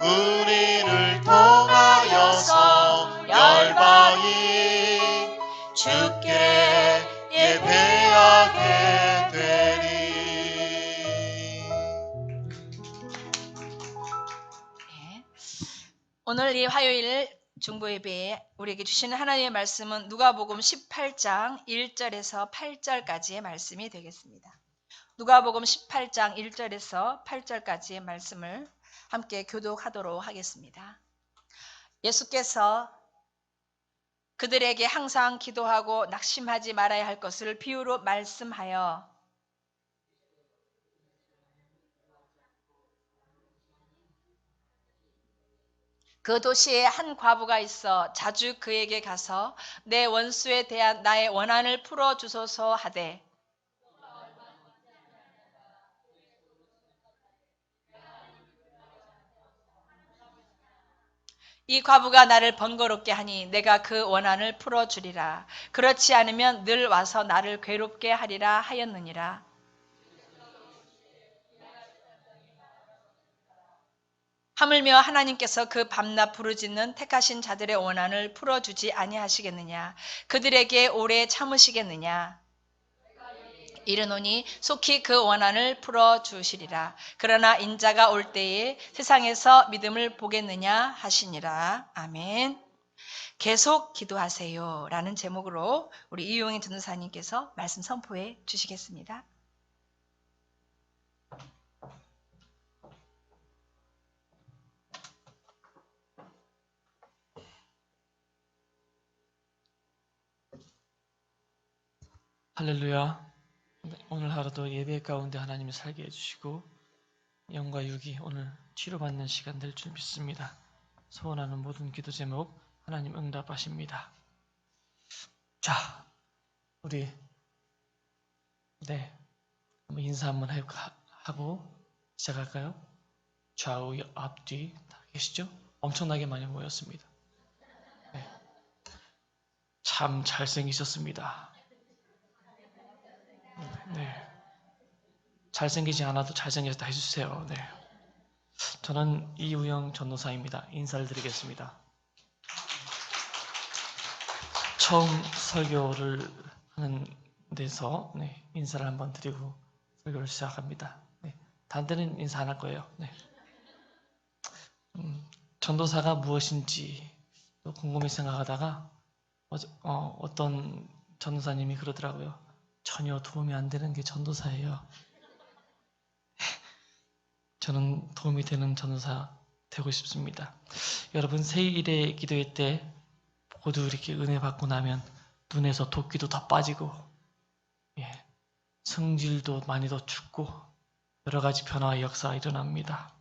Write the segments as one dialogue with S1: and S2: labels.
S1: 우리를 통하여서 열방이 주께 예배하게 되리.
S2: 오늘 이 화요일 중보 예배에 우리에게 주시는 하나님의 말씀은 누가복음 18장 1절에서 8절까지의 말씀이 되겠습니다. 누가복음 18장 1절에서 8절까지의 말씀을 함께 교독하도록 하겠습니다. 예수께서 그들에게 항상 기도하고 낙심하지 말아야 할 것을 비유로 말씀하여 그 도시에 한 과부가 있어 자주 그에게 가서 내 원수에 대한 나의 원한을 풀어주소서 하되 이 과부가 나를 번거롭게 하니 내가 그 원한을 풀어주리라. 그렇지 않으면 늘 와서 나를 괴롭게 하리라 하였느니라. 하물며 하나님께서 그 밤낮 부르짖는 택하신 자들의 원한을 풀어주지 아니하시겠느냐. 그들에게 오래 참으시겠느냐. 이르노니 속히 그 원한을 풀어주시리라. 그러나 인자가 올 때에 세상에서 믿음을 보겠느냐 하시니라. 아멘. 계속 기도하세요 라는 제목으로 우리 이용인 전도사님께서 말씀 선포해 주시겠습니다.
S3: 할렐루야. 오늘 하루도 예배 가운데 하나님이 살게 해주시고 영과 육이 오늘 치료받는 시간 될 줄 믿습니다. 소원하는 모든 기도 제목 하나님 응답하십니다. 자, 우리 한번 인사 한번 하고 시작할까요? 좌우 앞뒤 다 계시죠? 엄청나게 많이 모였습니다. 참 잘생기셨습니다. 잘생기지 않아도 잘생겼다 해주세요. 저는 이우영 전도사입니다. 인사를 드리겠습니다. 처음 설교를 하는 데서 인사를 한번 드리고 설교를 시작합니다. 다른 때는 인사 안 할 거예요. 전도사가 무엇인지 또 궁금히 생각하다가 어떤 전도사님이 그러더라고요. 전혀 도움이 안 되는 게 전도사예요. 저는 도움이 되는 전도사 되고 싶습니다. 여러분 새1의 기도회 때 모두 이렇게 은혜 받고 나면 눈에서 도끼도 더 빠지고 성질도 많이 더 죽고 여러 가지 변화의 역사가 일어납니다.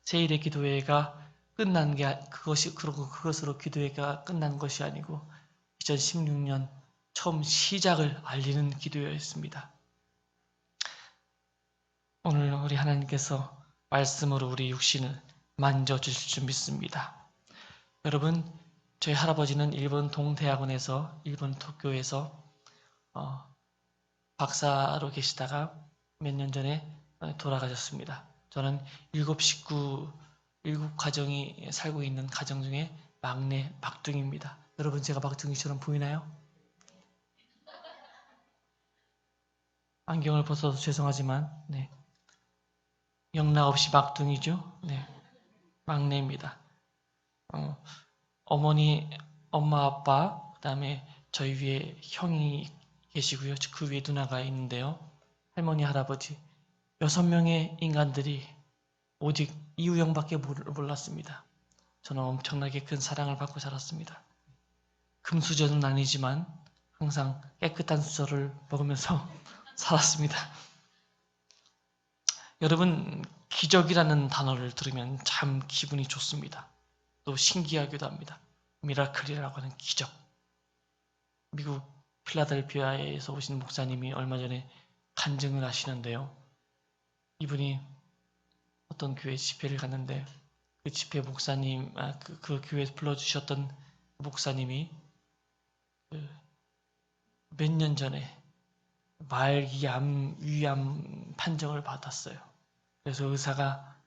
S3: 새1의 기도회가 끝난 게 그것으로 기도회가 끝난 것이 아니고 2016년 처음 시작을 알리는 기도회였습니다. 오늘 우리 하나님께서 말씀으로 우리 육신을 만져주실 줄 믿습니다. 여러분, 저희 할아버지는 일본 동대학원에서 일본 도쿄에서 박사로 계시다가 몇 년 전에 돌아가셨습니다. 저는 7 가정이 살고 있는 가정 중에 막내 막둥이입니다. 여러분 제가 막둥이처럼 보이나요? 안경을 벗어도 죄송하지만 영락 없이 막둥이죠. 막내입니다. 어머니, 엄마, 아빠, 그 다음에 저희 위에 형이 계시고요. 그 위에 누나가 있는데요. 할머니, 할아버지 6명의 인간들이 오직 이우영밖에 몰랐습니다. 저는 엄청나게 큰 사랑을 받고 자랐습니다. 금수저는 아니지만 항상 깨끗한 수저를 먹으면서 살았습니다. 여러분, 기적이라는 단어를 들으면 참 기분이 좋습니다. 또 신기하기도 합니다. 미라클이라고 하는 기적. 미국 필라델피아에서 오신 목사님이 얼마 전에 간증을 하시는데요. 이분이 어떤 교회 집회를 갔는데 그 집회 목사님, 그 교회에서 불러주셨던 목사님이 몇 년 전에 말기암, 위암 판정을 받았어요. 그래서 의사가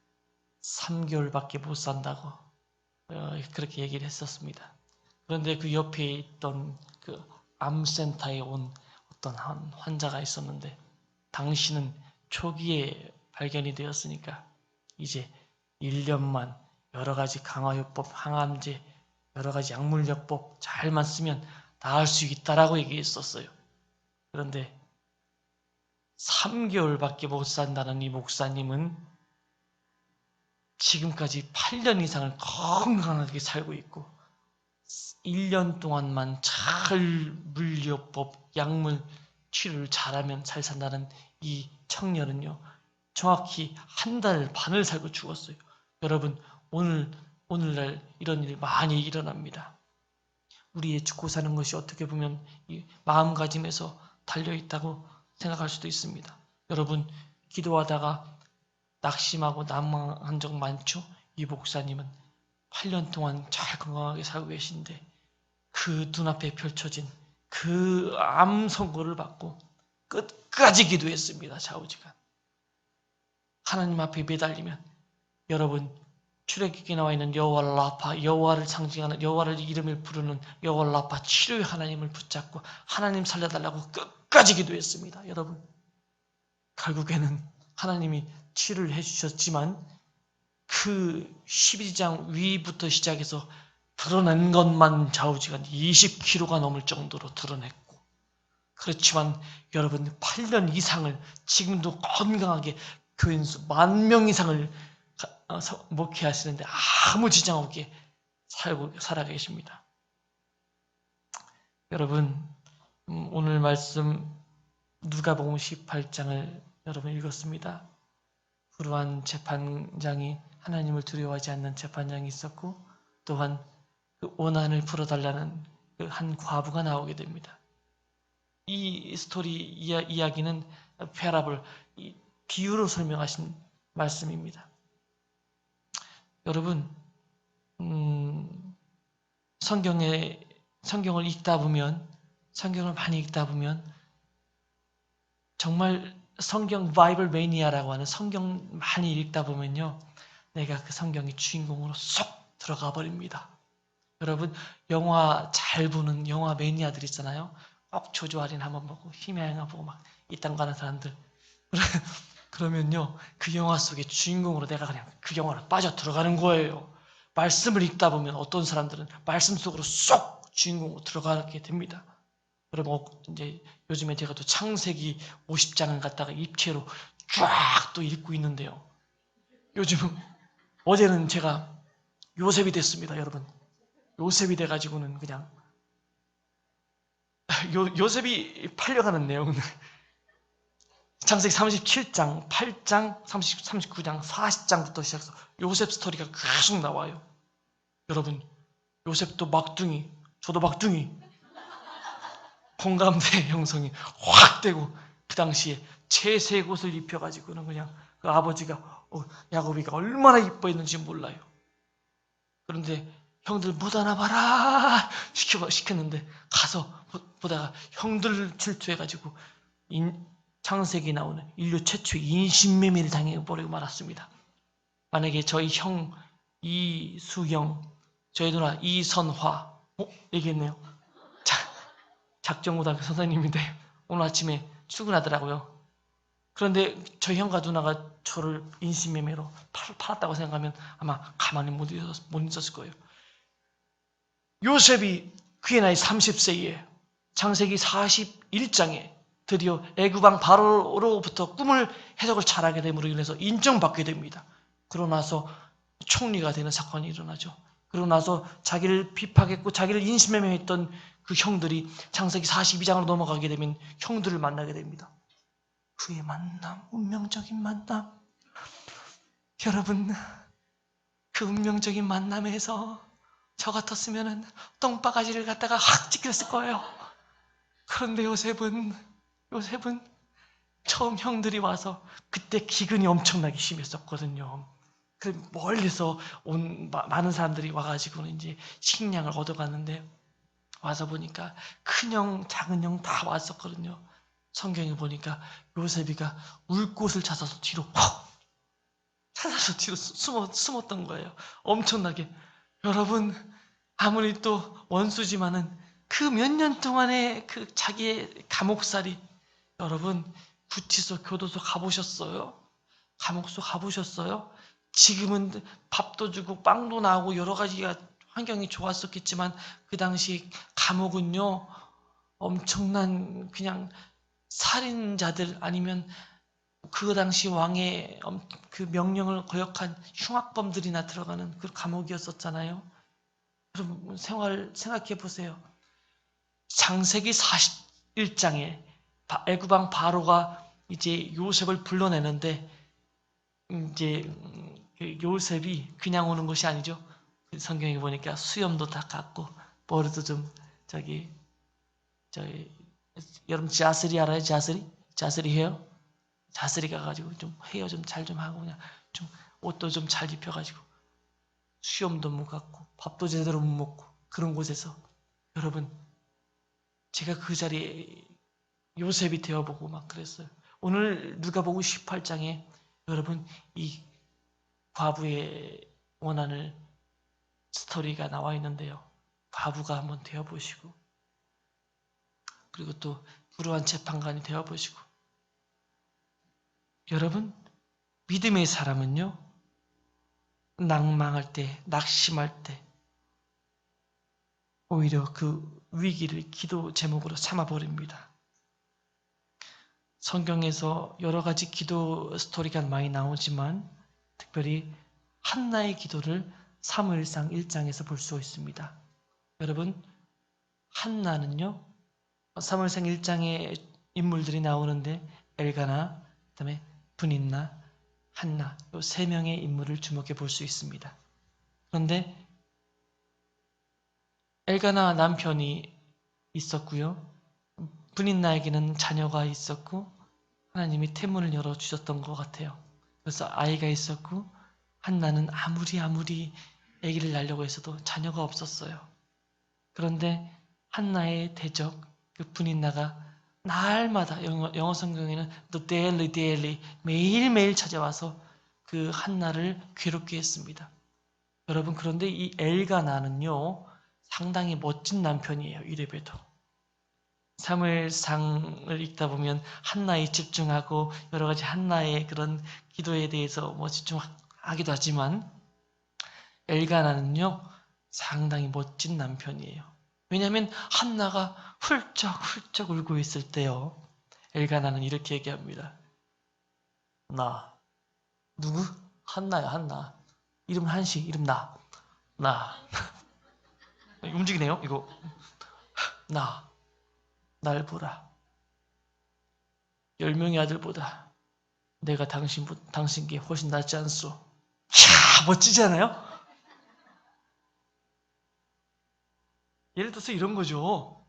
S3: 3개월밖에 못 산다고 그렇게 얘기를 했었습니다. 그런데 그 옆에 있던 그 암센터에 온 어떤 한 환자가 있었는데 당신은 초기에 발견이 되었으니까 이제 1년만 여러 가지 강화요법, 항암제, 여러 가지 약물요법 잘만 쓰면 나을 수 있다라고 얘기했었어요. 그런데 3개월밖에 못 산다는 이 목사님은 지금까지 8년 이상을 건강하게 살고 있고 1년 동안만 잘 물리요법, 약물 치료를 잘하면 잘 산다는 이 청년은요, 정확히 1달 반을 살고 죽었어요. 여러분, 오늘날 이런 일이 많이 일어납니다. 우리의 죽고 사는 것이 어떻게 보면 이 마음가짐에서 달려있다고 생각할 수도 있습니다. 여러분, 기도하다가 낙심하고 난망한 적 많죠? 이 목사님은 8년 동안 잘 건강하게 살고 계신데 그 눈앞에 펼쳐진 그 암 선고를 받고 끝까지 기도했습니다. 좌우지간. 하나님 앞에 매달리면 여러분 출애굽기에 나와 있는 여호와 라파, 여호와를 상징하는 여호와를 이름을 부르는 여호와 라파 치료의 하나님을 붙잡고 하나님 살려달라고 끝까지 기도했습니다. 여러분 결국에는 하나님이 치료를 해주셨지만 그 12장 위부터 시작해서 드러낸 것만 좌우지간 20kg가 넘을 정도로 드러냈고 그렇지만 여러분 8년 이상을 지금도 건강하게 교인수 10,000명 이상을 목회하시는데 아무 지장 없게 살아 계십니다. 여러분 오늘 말씀 누가복음 18장을 여러분 읽었습니다. 불우한 재판장이 하나님을 두려워하지 않는 재판장이 있었고 또한 그 원한을 풀어달라는 그 한 과부가 나오게 됩니다. 이 스토리 이야기는 패러블, 비유로 설명하신 말씀입니다. 여러분 성경을 읽다 보면 성경을 많이 읽다 보면 정말 성경 바이블 매니아라고 하는 성경 많이 읽다 보면요 내가 그 성경의 주인공으로 쏙 들어가 버립니다. 여러분 영화 잘 보는 영화 매니아들 있잖아요. 꼭 조조할인 한번 보고 힘의 영화 보고 막 이딴 거 하는 사람들 그러면요 그 영화 속의 주인공으로 내가 그냥 그 영화로 빠져 들어가는 거예요. 말씀을 읽다 보면 어떤 사람들은 말씀 속으로 쏙 주인공으로 들어가게 됩니다. 여러분 이제 요즘에 제가 또 창세기 50장을 갖다가 입체로 쫙 또 읽고 있는데요. 요즘은 어제는 제가 요셉이 됐습니다. 여러분 요셉이 돼가지고는 그냥 요셉이 팔려가는 내용은 창세기 37장, 8장, 39장, 40장부터 시작해서 요셉 스토리가 계속 나와요. 여러분 요셉도 막둥이, 저도 막둥이 공감대 형성이 확 되고 그 당시에 채색 옷을 입혀가지고는 그냥 그 아버지가 야곱이가 얼마나 이뻐했는지 몰라요. 그런데 형들 못 하나 봐라 시켰는데 가서 보다가 형들 질투해가지고 창세기 나오는 인류 최초의 인신매매를 당해버리고 말았습니다. 만약에 저희 형 이수경, 저희 누나 이선화 얘기했네요. 작정고등학교 선생님인데 오늘 아침에 출근하더라고요. 그런데 저희 형과 누나가 저를 인신매매로 팔았다고 생각하면 아마 가만히 못 있었을 거예요. 요셉이 그의 나이 30세에 창세기 41장에 드디어 애굽왕 바로로부터 꿈을 해석을 잘하게 됨으로 인해서 인정받게 됩니다. 그러고 나서 총리가 되는 사건이 일어나죠. 그러고 나서 자기를 핍박했고 자기를 인신매매했던 그 형들이 창세기 42장으로 넘어가게 되면 형들을 만나게 됩니다. 그의 만남, 운명적인 만남. 여러분, 그 운명적인 만남에서 저 같았으면 똥바가지를 갖다가 확 찢겼을 거예요. 그런데 요셉은 처음 형들이 와서 그때 기근이 엄청나게 심했었거든요. 그 멀리서 온 많은 사람들이 와가지고는 이제 식량을 얻어갔는데 와서 보니까 큰형, 작은형 다 왔었거든요. 성경에 보니까 요셉이가 울 곳을 찾아서 뒤로 헉 하나로 뒤로 숨었던 거예요. 엄청나게. 여러분, 아무리 또 원수지만은 그 몇 년 동안의 그 자기의 감옥살이, 여러분, 구치소, 교도소 가보셨어요? 감옥소 가보셨어요? 지금은 밥도 주고 빵도 나오고 여러 가지가 환경이 좋았었겠지만 그 당시 감옥은요, 엄청난 그냥 살인자들 아니면 그 당시 왕의 그 명령을 거역한 흉악범들이나 들어가는 그 감옥이었었잖아요. 여러분 생각해 보세요. 창세기 41장에 애굽왕 바로가 이제 요셉을 불러내는데 이제 그 요셉이 그냥 오는 것이 아니죠. 성경에 보니까 수염도 다 깎고 머리도 좀 저기 여러분 자스리 알아요? 자스리 해요? 자스리 가가지고 좀 헤어 좀 잘 좀 하고 그냥 좀 옷도 좀 잘 입혀가지고 수염도 못 갖고 밥도 제대로 못 먹고 그런 곳에서 여러분 제가 그 자리에 요셉이 되어보고 막 그랬어요. 오늘 누가복음 18장에 여러분 이 과부의 원한을 스토리가 나와 있는데요. 과부가 한번 되어보시고 그리고 또 불우한 재판관이 되어보시고 여러분 믿음의 사람은요 낭망할 때 낙심할 때 오히려 그 위기를 기도 제목으로 삼아버립니다. 성경에서 여러 가지 기도 스토리가 많이 나오지만 특별히 한나의 기도를 사무엘상 1장에서 볼 수 있습니다. 여러분 한나는요 사무엘상 1장에 인물들이 나오는데 엘가나, 그다음에 분인나, 한나 이 세 명의 인물을 주목해 볼 수 있습니다. 그런데 엘가나 남편이 있었고요. 분인나에게는 자녀가 있었고 하나님이 태문을 열어주셨던 것 같아요. 그래서 아이가 있었고 한나는 아무리 아기를 낳으려고 했어도 자녀가 없었어요. 그런데 한나의 대적 그 분인나가 날마다 영어 성경에는 the daily 매일매일 찾아와서 그 한나를 괴롭게 했습니다. 여러분 그런데 이 엘가나는요 상당히 멋진 남편이에요. 이래봬도 사무엘상을 읽다 보면 한나에 집중하고 여러 가지 한나의 그런 기도에 대해서 집중하기도 하지만 엘가나는요 상당히 멋진 남편이에요. 왜냐하면 한나가 훌쩍훌쩍 울고 있을 때요 엘가나는 이렇게 얘기합니다. 나 누구? 한나야 한나. 이름 한시 이름 나 움직이네요 이거. 날 보라. 10명의 아들보다 내가 당신께 훨씬 낫지 않소. 이야 멋지지 않아요? 예를 들어서 이런 거죠.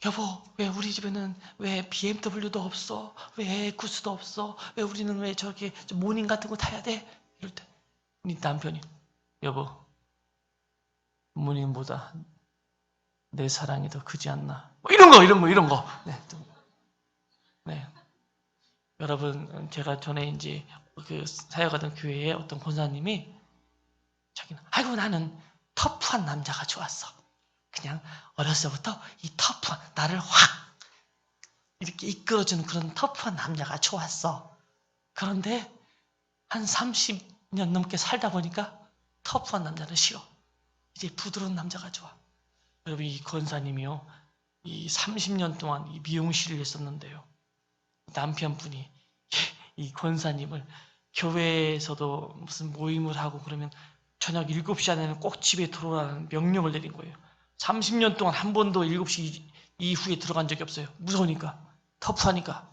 S3: 여보, 왜 우리 집에는 왜 BMW도 없어? 왜 구스도 없어? 왜 우리는 왜 저기 모닝 같은 거 타야 돼? 이럴 때, 네 남편이, 여보, 모닝보다 내 사랑이 더 크지 않나? 뭐 이런 거. 네. 여러분, 제가 전에 이제 사역하던 교회에 어떤 권사님이 자기는, 아이고, 나는 터프한 남자가 좋았어. 그냥 어렸을 때부터 이 터프한, 나를 확 이렇게 이끌어주는 그런 터프한 남자가 좋았어. 그런데 한 30년 넘게 살다 보니까 터프한 남자는 싫어. 이제 부드러운 남자가 좋아. 여러분, 이 권사님이요. 이 30년 동안 이 미용실을 했었는데요. 남편분이 이 권사님을 교회에서도 무슨 모임을 하고 그러면 저녁 7시 안에는 꼭 집에 들어오라는 명령을 내린 거예요. 30년 동안 한 번도 7시 이후에 들어간 적이 없어요. 무서우니까. 터프하니까.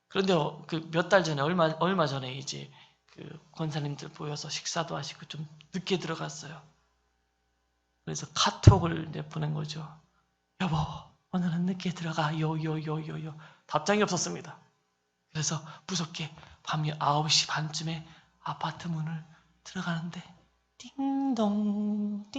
S3: 그런데 그 몇 달 전에 얼마 전에 이제 그 권사님들 모여서 식사도 하시고 좀 늦게 들어갔어요. 그래서 카톡을 보낸 거죠. 여보, 오늘은 늦게 들어가. 요. 답장이 없었습니다. 그래서 무섭게 밤 9시 반쯤에 아파트 문을 들어가는데 띵동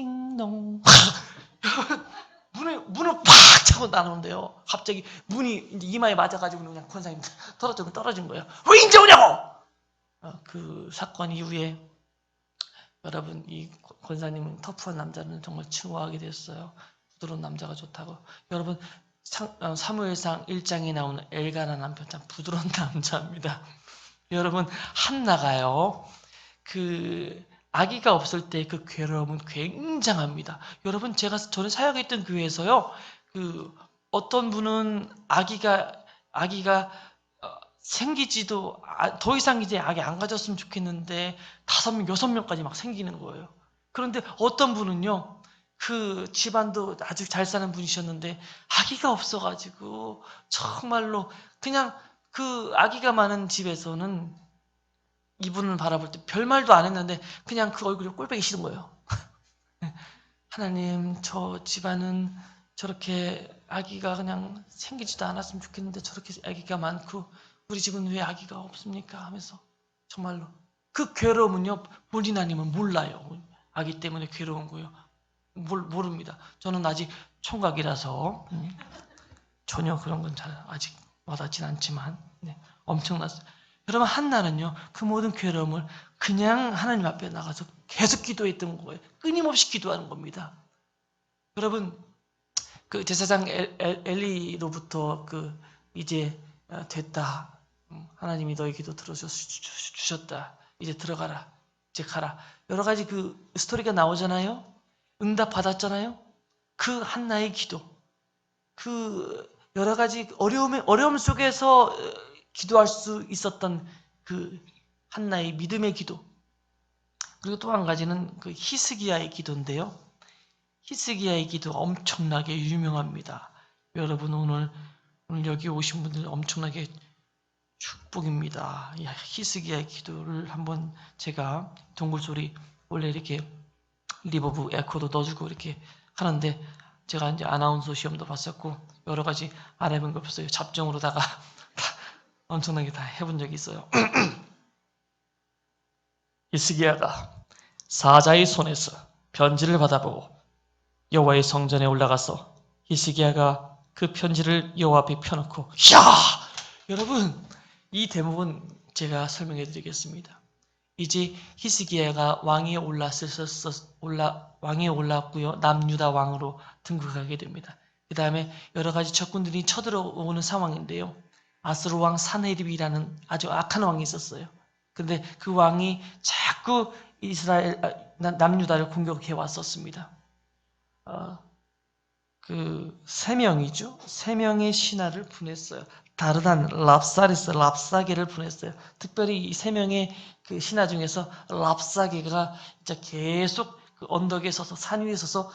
S3: 문을 팍 차고 나오는데요. 갑자기 문이 이제 이마에 맞아가지고 그냥 권사님 떨어진 거예요. 왜 이제 오냐고! 그 사건 이후에 여러분, 이 권사님은 터프한 남자는 정말 칭호하게 됐어요. 부드러운 남자가 좋다고. 여러분, 사무엘상 1장에 나오는 엘가나 남편 참 부드러운 남자입니다. 여러분, 한나가요. 그 아기가 없을 때 그 괴로움은 굉장합니다. 여러분, 저는 사역했던 교회에서요. 그 어떤 분은 아기가 생기지도 더 이상 이제 아기 안 가졌으면 좋겠는데 5명, 6명까지 막 생기는 거예요. 그런데 어떤 분은요. 그 집안도 아주 잘 사는 분이셨는데 아기가 없어가지고 정말로 그냥 그 아기가 많은 집에서는 이분을 바라볼 때 별말도 안 했는데 그냥 그 얼굴이 꼴보기 싫은 거예요. 하나님, 저 집안은 저렇게 아기가 그냥 생기지도 않았으면 좋겠는데 저렇게 아기가 많고 우리 집은 왜 아기가 없습니까? 하면서 정말로 그 괴로움은요, 본인 아니면 몰라요. 아기 때문에 괴로운 거예요. 모릅니다. 저는 아직 총각이라서 전혀 그런 건 잘 아직 와닿진 않지만 엄청났어요. 여러분, 한나는요, 그 모든 괴로움을 그냥 하나님 앞에 나가서 계속 기도했던 거예요. 끊임없이 기도하는 겁니다. 여러분, 그 제사장 엘리로부터 그 이제 됐다. 하나님이 너희 기도 들어주셨다. 이제 들어가라. 이제 가라. 여러 가지 그 스토리가 나오잖아요. 응답 받았잖아요. 그 한나의 기도. 그 여러 가지 어려움 속에서 기도할 수 있었던 그 한나의 믿음의 기도. 그리고 또 한 가지는 그 히스기야의 기도인데요. 히스기야의 기도 엄청나게 유명합니다. 여러분, 오늘 여기 오신 분들 엄청나게 축복입니다. 히스기야의 기도를 한번 제가 동굴소리 원래 이렇게 리버브 에코도 넣어주고 이렇게 하는데 제가 이제 아나운서 시험도 봤었고 여러 가지 안 해본 거 없어요. 잡정으로다가 엄청나게 다 해본 적이 있어요. 히스기야가 사자의 손에서 편지를 받아보고 여호와의 성전에 올라가서 히스기야가 그 편지를 여호와 앞에 펴놓고 여러분, 이 대목은 제가 설명해 드리겠습니다. 이제 히스기야가 왕위에 올랐고요. 남유다 왕으로 등극하게 됩니다. 그 다음에 여러 가지 적군들이 쳐들어오는 상황인데요. 아스루 왕 사네립이라는 아주 악한 왕이 있었어요. 근데 그 왕이 자꾸 남유다를 공격해 왔었습니다. 그 3명이죠. 3명의 신하를 보냈어요. 다르단, 랍사게를 보냈어요. 특별히 이 3명의 그 신하 중에서 랍사게가 진짜 계속 그 언덕에 서서 산 위에 서서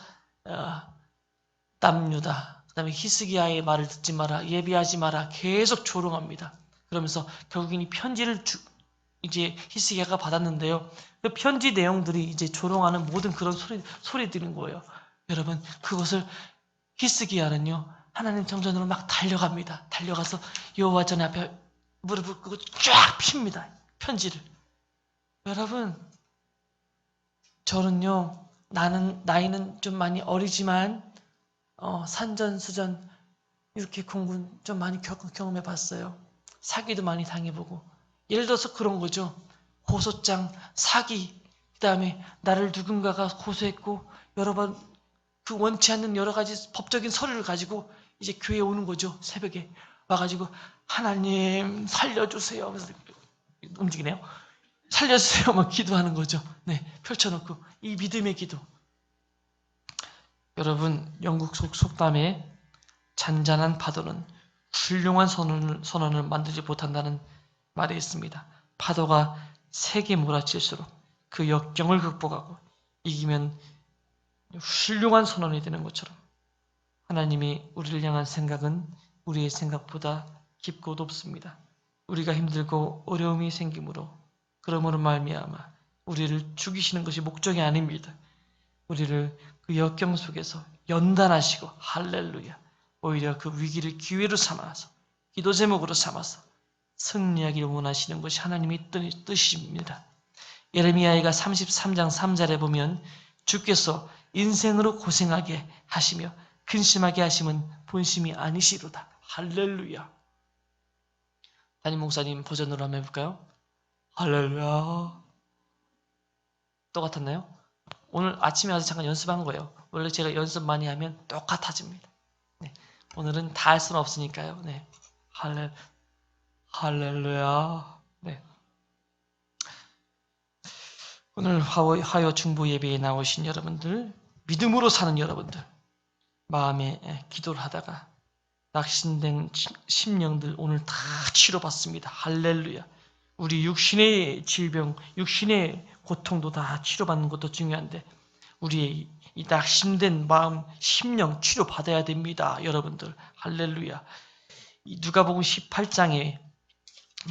S3: 남유다, 그다음에 히스기야의 말을 듣지 마라, 예비하지 마라 계속 조롱합니다. 그러면서 결국엔 이 편지를 이제 히스기야가 받았는데요. 그 편지 내용들이 이제 조롱하는 모든 그런 소리들인 거예요. 여러분, 그것을 히스기야는요, 하나님 성전으로 막 달려갑니다. 달려가서 여호와 전 앞에 무릎을 꿇고 쫙 핍니다. 편지를. 여러분, 저는요, 나이는 좀 많이 어리지만 산전수전 이렇게 공군 좀 많이 경험해 봤어요. 사기도 많이 당해보고. 예를 들어서 그런 거죠. 고소장, 사기, 그 다음에 나를 누군가가 고소했고 여러 번 그 원치 않는 여러 가지 법적인 서류를 가지고 이제 교회에 오는 거죠. 새벽에 와가지고 하나님 살려주세요 하면서 움직이네요. 살려주세요 막 기도하는 거죠. 네, 펼쳐놓고 이 믿음의 기도. 여러분, 영국 속담에 잔잔한 파도는 훌륭한 선원을 만들지 못한다는 말이 있습니다. 파도가 세게 몰아칠수록 그 역경을 극복하고 이기면 훌륭한 선원이 되는 것처럼 하나님이 우리를 향한 생각은 우리의 생각보다 깊고 높습니다. 우리가 힘들고 어려움이 생기므로 그러므로 말미암아 우리를 죽이시는 것이 목적이 아닙니다. 우리를 그 역경 속에서 연단하시고 할렐루야, 오히려 그 위기를 기회로 삼아서 기도 제목으로 삼아서 승리하기를 원하시는 것이 하나님의 뜻입니다. 예레미야가 33장 3절에 보면 주께서 인생으로 고생하게 하시며 근심하게 하심은 본심이 아니시로다. 할렐루야. 담임 목사님 버전으로 한번 해볼까요? 할렐루야. 똑같았나요? 오늘 아침에 와서 잠깐 연습한 거예요. 원래 제가 연습 많이 하면 똑같아집니다. 네. 오늘은 다 할 수는 없으니까요. 네. 할렐루야. 네. 오늘 화요 중보 예배에 나오신 여러분들, 믿음으로 사는 여러분들, 마음에 기도를 하다가 낙심된 심령들 오늘 다 치료받습니다. 할렐루야. 우리 육신의 질병, 육신의 고통도 다 치료받는 것도 중요한데 우리의 이 낙심된 마음, 심령 치료받아야 됩니다. 여러분들. 할렐루야. 누가복음 18장에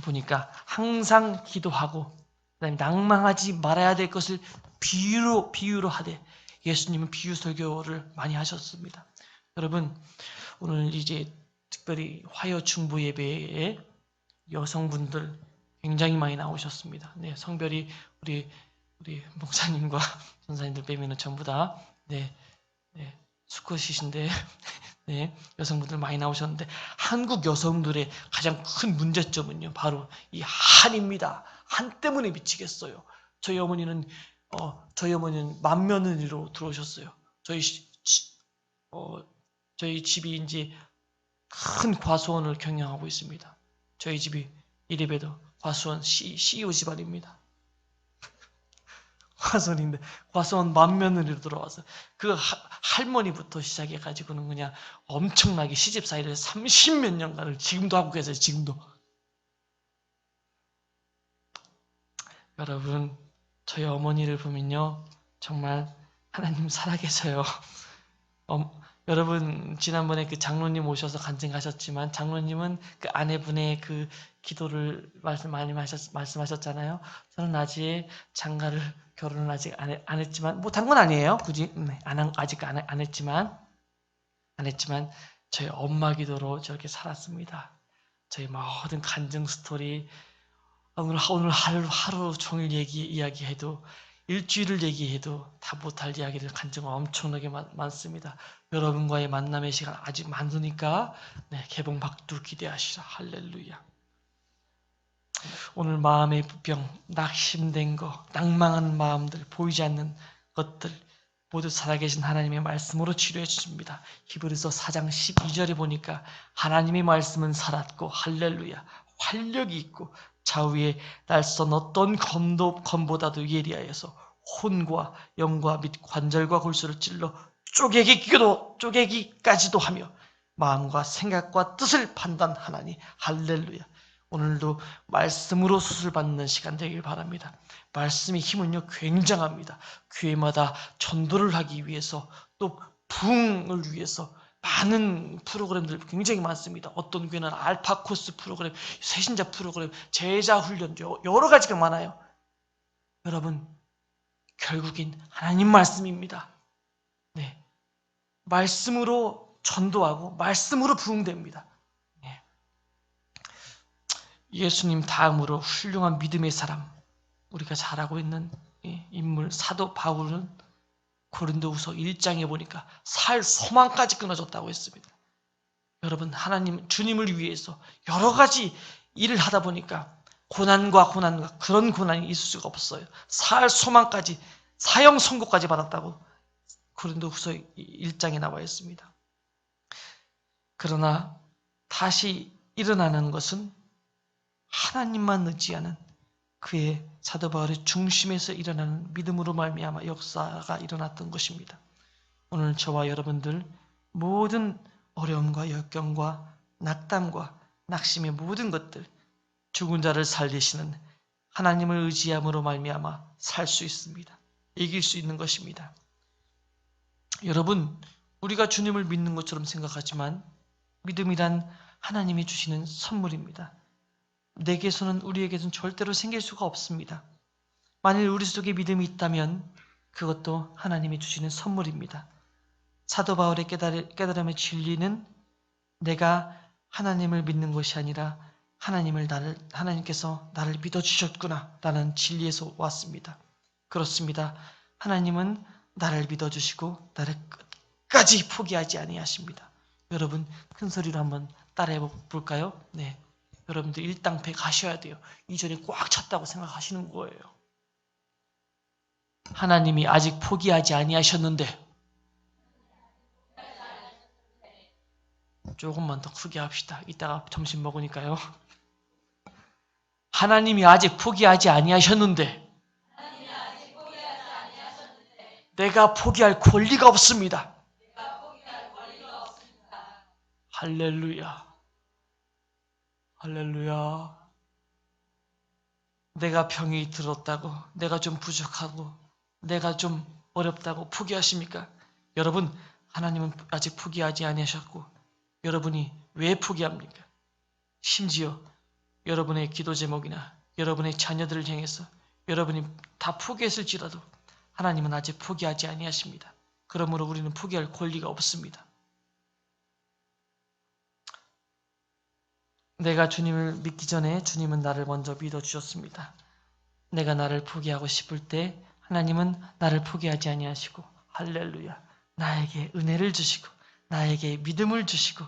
S3: 보니까 항상 기도하고 그다음에 낭망하지 말아야 될 것을 비유로 하되 예수님은 비유 설교를 많이 하셨습니다. 여러분 오늘 이제 특별히 화요 중보 예배에 여성분들 굉장히 많이 나오셨습니다. 네, 성별이 우리 목사님과 전사님들 빼면은 전부 다 수컷이신데 네, 여성분들 많이 나오셨는데 한국 여성들의 가장 큰 문제점은요 바로 이 한입니다. 한 때문에 미치겠어요. 저희 어머니는 맏며느리로 들어오셨어요. 저희 집이 이제 큰 과수원을 경영하고 있습니다. 저희 집이 이래봬도 과수원 CEO 집안입니다. 과수원인데 과수원 맏며느리로 들어와서 그 할머니부터 시작해가지고는 그냥 엄청나게 시집살이를 30몇 년간을 지금도 하고 계세요. 지금도. 여러분 저희 어머니를 보면요 정말 하나님 살아계셔요. 여러분 지난번에 그 장로님 오셔서 간증하셨지만 장로님은 그 아내분의 그 기도를 많이 말씀하셨잖아요. 저는 아직 장가를 결혼을 아직 안 했지만 못한 건 아니에요. 굳이 아직 안 했지만 저희 엄마 기도로 저렇게 살았습니다. 저희 모든 간증 스토리 오늘 하루 종일 이야기해도 일주일을 얘기해도 다 못할 이야기를 간증은 엄청나게 많습니다. 여러분과의 만남의 시간 아직 많으니까 개봉박두 기대하시라. 할렐루야. 오늘 마음의 부병, 낙심된 거, 낭망한 마음들, 보이지 않는 것들 모두 살아계신 하나님의 말씀으로 치료해 주십니다. 히브리서 4장 12절에 보니까 하나님의 말씀은 살았고 할렐루야 활력이 있고 좌우에 날선 어떤 검보다도 예리하여서 혼과 영과 및 관절과 골수를 찔러 쪼개기까지도 하며 마음과 생각과 뜻을 판단하나니 할렐루야. 오늘도 말씀으로 수술받는 시간 되길 바랍니다. 말씀의 힘은요 굉장합니다. 교회마다 전도를 하기 위해서 또 부흥을 위해서 많은 프로그램들 굉장히 많습니다. 어떤 교회는 알파 코스 프로그램, 새신자 프로그램, 제자 훈련 여러 가지가 많아요. 여러분 결국엔 하나님 말씀입니다. 네, 말씀으로 전도하고 말씀으로 부흥됩니다. 네. 예수님 다음으로 훌륭한 믿음의 사람 우리가 잘 알고 있는 인물 사도 바울은 고린도후서 1장에 보니까 살 소망까지 끊어졌다고 했습니다. 여러분 하나님 주님을 위해서 여러 가지 일을 하다 보니까 고난과 그런 고난이 있을 수가 없어요. 살 소망까지 사형 선고까지 받았다고 고린도후서 1장에 나와 있습니다. 그러나 다시 일어나는 것은 하나님만 의지하는 그의 사도 바울의 중심에서 일어나는 믿음으로 말미암아 역사가 일어났던 것입니다. 오늘 저와 여러분들 모든 어려움과 역경과 낙담과 낙심의 모든 것들 죽은 자를 살리시는 하나님을 의지함으로 말미암아 살 수 있습니다. 이길 수 있는 것입니다. 여러분 우리가 주님을 믿는 것처럼 생각하지만 믿음이란 하나님이 주시는 선물입니다. 내게서는 우리에게서는 절대로 생길 수가 없습니다. 만일 우리 속에 믿음이 있다면 그것도 하나님이 주시는 선물입니다. 사도 바울의 깨달음의 진리는 내가 하나님을 믿는 것이 아니라 하나님께서 나를 믿어주셨구나 라는 진리에서 왔습니다. 그렇습니다. 하나님은 나를 믿어주시고 나를 끝까지 포기하지 아니하십니다. 여러분 큰 소리로 한번 따라해 볼까요? 네, 여러분들 일당백 하셔야 돼요. 이전에 꽉 찼다고 생각하시는 거예요. 하나님이 아직 포기하지 아니하셨는데 조금만 더 크게 합시다. 이따가 점심 먹으니까요. 하나님이 아직 포기하지 아니하셨는데 내가 포기할 권리가 없습니다. 할렐루야. 할렐루야. 내가 병이 들었다고, 내가 좀 부족하고, 내가 좀 어렵다고 포기하십니까? 여러분, 하나님은 아직 포기하지 아니하셨고, 여러분이 왜 포기합니까? 심지어 여러분의 기도 제목이나 여러분의 자녀들을 향해서 여러분이 다 포기했을지라도 하나님은 아직 포기하지 아니하십니다. 그러므로 우리는 포기할 권리가 없습니다. 내가 주님을 믿기 전에 주님은 나를 먼저 믿어주셨습니다. 내가 나를 포기하고 싶을 때 하나님은 나를 포기하지 아니하시고 할렐루야, 나에게 은혜를 주시고 나에게 믿음을 주시고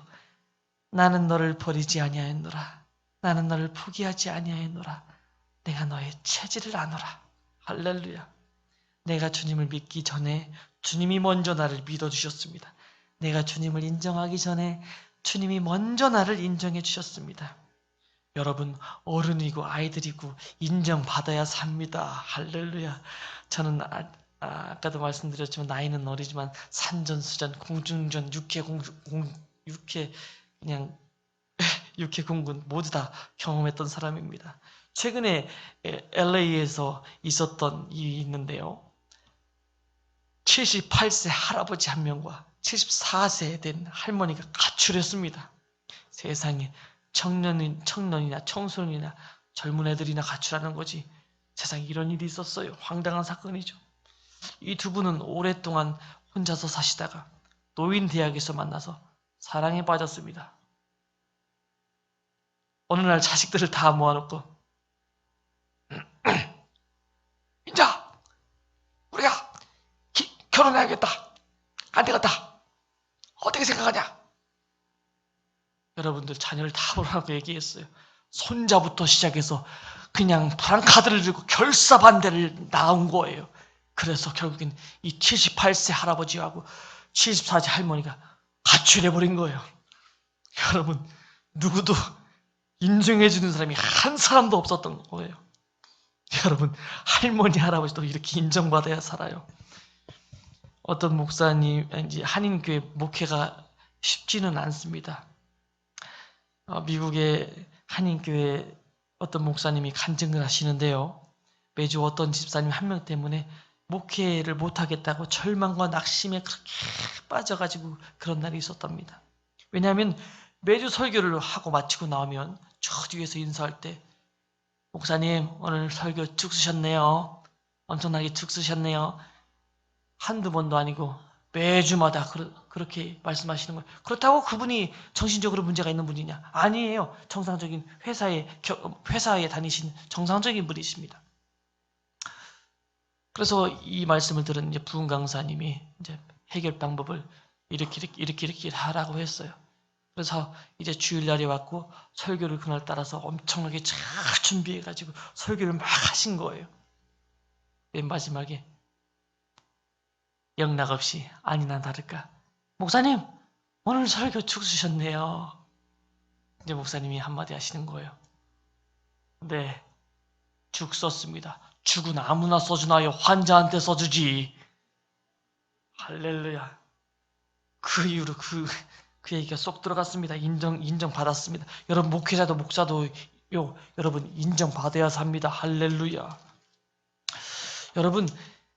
S3: 나는 너를 버리지 아니하였노라, 나는 너를 포기하지 아니하였노라, 내가 너의 체질을 아노라. 할렐루야. 내가 주님을 믿기 전에 주님이 먼저 나를 믿어주셨습니다. 내가 주님을 인정하기 전에 주님이 먼저 나를 인정해 주셨습니다. 여러분, 어른이고 아이들이고 인정받아야 삽니다. 할렐루야. 저는 아까도 말씀드렸지만 나이는 어리지만 산전수전, 공중전, 육해 그냥 육해 공군 모두 다 경험했던 사람입니다. 최근에 LA에서 있었던 일이 있는데요. 78세 할아버지 한 명과 74세 된 할머니가 가출했습니다. 세상에 청년이나 청소년이나 젊은 애들이나 가출하는 거지. 세상에 이런 일이 있었어요. 황당한 사건이죠. 이 두 분은 오랫동안 혼자서 사시다가 노인대학에서 만나서 사랑에 빠졌습니다. 어느 날 자식들을 다 모아놓고 인자 우리가 결혼해야겠다. 안 되겠다. 어떻게 생각하냐? 여러분들 자녀를 다 보라고 얘기했어요. 손자부터 시작해서 그냥 프랑카드를 들고 결사반대를 나온 거예요. 그래서 결국엔 이 78세 할아버지하고 74세 할머니가 가출해버린 거예요. 여러분, 누구도 인정해주는 사람이 한 사람도 없었던 거예요. 여러분, 할머니, 할아버지도 이렇게 인정받아야 살아요. 어떤 목사님, 이제 한인교회 목회가 쉽지는 않습니다. 미국의 한인교회 어떤 목사님이 간증을 하시는데요. 매주 어떤 집사님 한 명 때문에 목회를 못하겠다고 절망과 낙심에 그렇게 빠져가지고 그런 날이 있었답니다. 왜냐하면 매주 설교를 하고 마치고 나오면 저 뒤에서 인사할 때 목사님 오늘 설교 쭉 쓰셨네요. 엄청나게 쭉 쓰셨네요. 한두 번도 아니고 매주마다 그렇게 말씀하시는 거예요. 그렇다고 그분이 정신적으로 문제가 있는 분이냐? 아니에요. 정상적인 회사에 다니신 정상적인 분이십니다. 그래서 이 말씀을 들은 이제 부흥 강사님이 이제 해결 방법을 이렇게 하라고 했어요. 그래서 이제 주일날이 왔고 설교를 그날 따라서 엄청나게 잘 준비해가지고 설교를 막 하신 거예요. 맨 마지막에 영락없이 아니나 다를까 목사님 오늘 설교 쭉 쓰셨네요. 이제 목사님이 한마디 하시는 거예요. 네, 죽 썼습니다. 죽은 아무나 써주나요? 환자한테 써주지. 할렐루야. 그 이후로 그 얘기가 쏙 들어갔습니다. 인정받았습니다. 여러분 목회자도 목사도 여러분 인정받아야 삽니다. 할렐루야. 여러분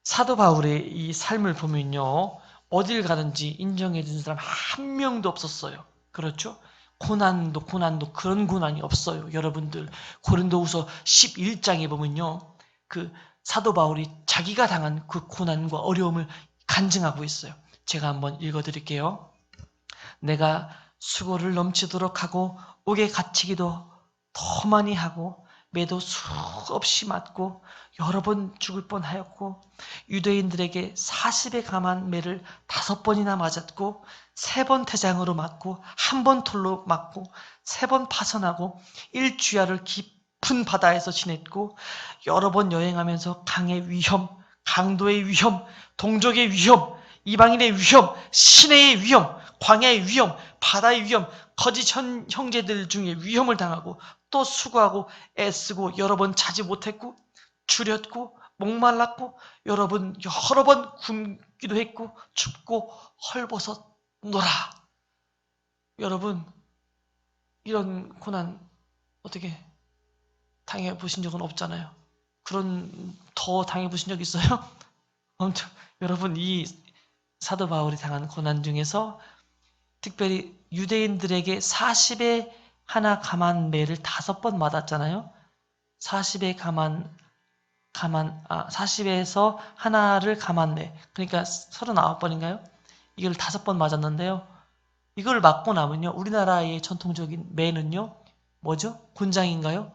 S3: 사도 바울의 이 삶을 보면요. 어딜 가든지 인정해 주는 사람 한 명도 없었어요. 그렇죠? 고난도 그런 고난이 없어요. 여러분들 고린도후서 11장에 보면요. 그 사도 바울이 자기가 당한 그 고난과 어려움을 간증하고 있어요. 제가 한번 읽어드릴게요. 내가 수고를 넘치도록 하고 옥에 갇히기도 더 많이 하고 매도 수없이 맞고 여러 번 죽을 뻔하였고 유대인들에게 40에 감한 매를 5번이나 맞았고 3번 태장으로 맞고 1번 돌로 맞고 3번 파선하고 1주야를 깊은 바다에서 지냈고 여러 번 여행하면서 강의 위험, 강도의 위험, 동족의 위험, 이방인의 위험, 시내의 위험, 광야의 위험, 바다의 위험, 거짓 형제들 중에 위험을 당하고 또 수고하고 애쓰고 여러 번 자지 못했고 줄였고 목말랐고 여러 번 굶기도 했고 춥고 헐벗어 놀아. 여러분 이런 고난 어떻게 당해보신 적은 없잖아요. 그런 더 당해보신 적 있어요? 아무튼 여러분 이 사도 바울이 당한 고난 중에서 특별히 유대인들에게 40에 하나 감한 매를 5번 맞았잖아요. 40에 40에서 하나를 감한 매. 그러니까 39번인가요? 이걸 5번 맞았는데요. 이걸 맞고 나면요. 우리나라의 전통적인 매는요. 뭐죠? 곤장인가요?